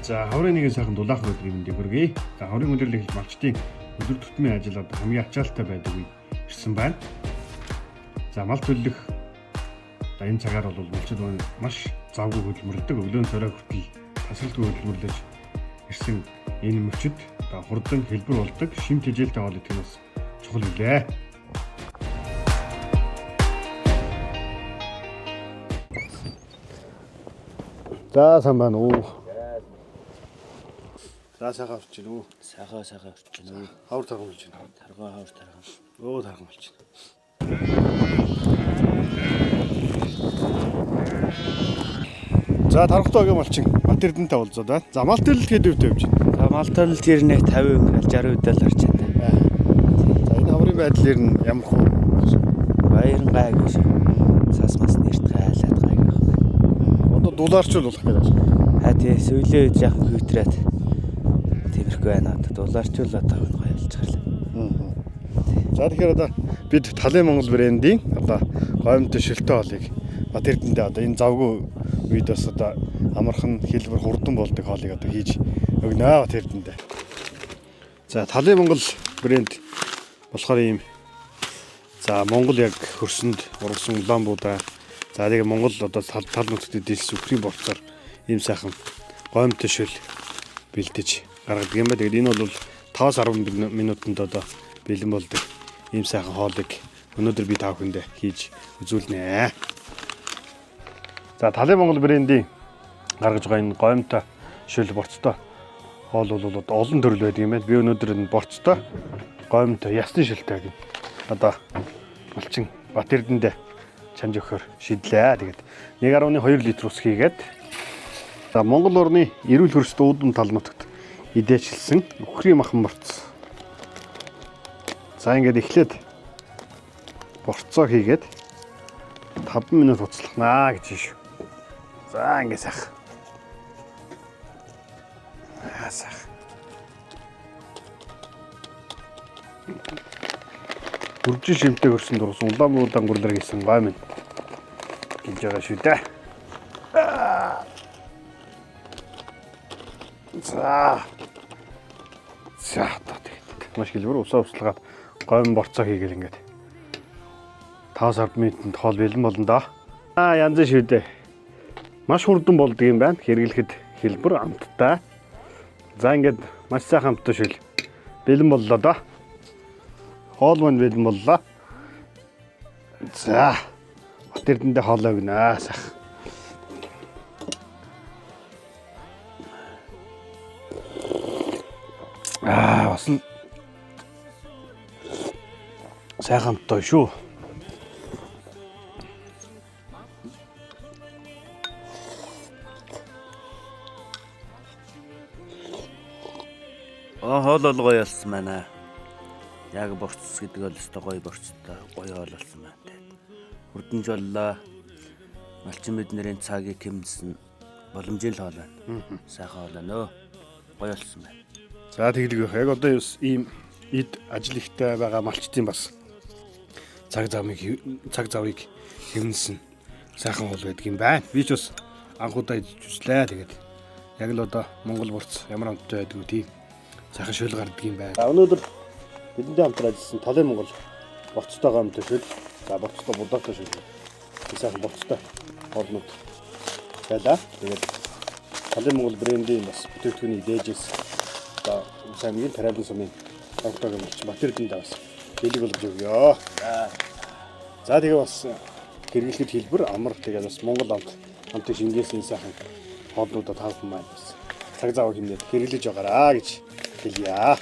За хаврын нэгэн сайхан дулаах өдрийн мэндийг хүргэе. За хаврын өдөрлөг хэлж малчдын өдөр тутмын ажил одоо хамгийн ачаалттай байдаг үе ирсэн байна. За мал төлөх энэ цагаар бол малчид маш завгүй хөдөлмөрлөдөг. Өглөөний цорой хүртэл тасралтгүй хөдөлмөрлөж ирсэн энэ мөчид одоо хурдан хэлбэр болдог шим тэжээлтэй хоол идэх нь бас чухал үлээ. За сайн байна уу? За сайхан орч ийн үү? Сайхан орч ийн үү? Хавар тарган болж байна. Тарган. Өө тарган болж байна. За тархтойгийн малчин Батэрдэнтэй уулзаад байна. За мал төлөлт хэд өвдөө явж байна? За мал төлөлт ирнэ 50 60 үдэл орч байна. За энэ хаврын байдал ер нь ямар хөө? Баярн гайг биш. Сас мас нэрт гайлаад гайг байх. Одоо дулаарчул болох гэдэг. Тий сүүлээ яах хүйтрээд тиймэрхүү байна. Одоо дулаарчул одоо гоё болж гарлаа. За тэгэхээр одоо бид Талын Монгол брендийн одоо гомдо шилтэй хоолыг Батэрдэнтэй одоо энэ завгүй үед бас одоо амархан хэлбэр хурдан болдог хоолыг одоо хийж өгнө Батэрдэнтэй. За Талын Монгол брэнд болохоор ийм за Монгол яг хөрсөнд ургасан Улаанбуудаа за тэгээ Монгол одоо тал нутагт дээлс үхрийн борцоор ийм сайхан гомдо шил бэлдэж гаргадаг юм байна. Тэгээд энэ бол 5-10 минутанд одоо бэлэн болдог ийм сайхан хоолыг өнөөдөр би та бүхэндээ хийж үзүүлнэ. За Талын Монгол брендийн гаргаж байгаа энэ гомдо шил борцтой хоол бол олон төрөл байдаг юм байна. Би өнөөдөр энэ борцтой гомдо ясны шилтэй гин одоо малчин Батэрдэнтэй чамж өгөхөр шийдлээ. Тэгээд 1.2 литр ус хийгээд за Монгол орны эрүүл хөрсд үүдэн тал нутагт идээчилсэн үхрийн махан борц. За ингээд эхлээд борцоо хийгээд 5 минут хуцлахнаа гэж шүү. За ингээд сайхан. Сайхан. Үржин шимтэй хөрсөн дурсан Улаанбуудaan гурлаар хийсэн гой минь гэж байгаа шүү дээ. За тэгээд маш хэлбэр усаа услгаад гойн борцоо хийгээл ингээд 5-10 минутанд хоол бэлэн болно да. Янз шүү дээ. Маш хурдан болдог юм байна. Хэрэглэхэд хэлбэр амттай. За ингээд маш сайхан амттай шил бэлэн боллоо да. Хоол мань бэлэн боллоо. За Батэрдэнтэй хоол өгнө сайхан. Бас нь сайхан амттай шүү. Хоол гоё болсон байна. Яг борц гэдэг бол өстой гоё борцтой гоё хоол болсон байна. Хурданж боллоо. Малчин бидний цагийг хэмнэсэн боломжтой хоол байна. Сайхан хоол байна. Гоё болсон байна. За тэглэг яг одоо ийм эд ажил ихтэй байгаа малчдын бас цаг завыг хэмнэсэн сайхан хоол байдаг юм байна. Би ч бас анхудаа идэж үзлээ. Тэгээд яг л одоо Монгол борц ямар амттай байдгүй тийм сайхан шөл гардаг юм байна. Өнөөдөр бидэнтэй хамтран ажилласан Талын Монгол борцтой гомдо шөл. За борцтой будаатай шөл. Сайхан борцтой хоолнууд байлаа. Тэгээд Талын Монгол брендийн бас бүтээгдэхүүний дээжээс одоо самгийн Тариалан сумын гомдоог малчин Батэрдэнтэй бас хэлэг болгож өгөө. За тэгээ бас хэрэглэхэд хэлбэр амар тэгээд бас Монгол амтыг шингээсэн сайхан хоолнуудаа таалсан маань бас цаг зав хэмнээд хэрэглэж байгаараа гэж хэлье.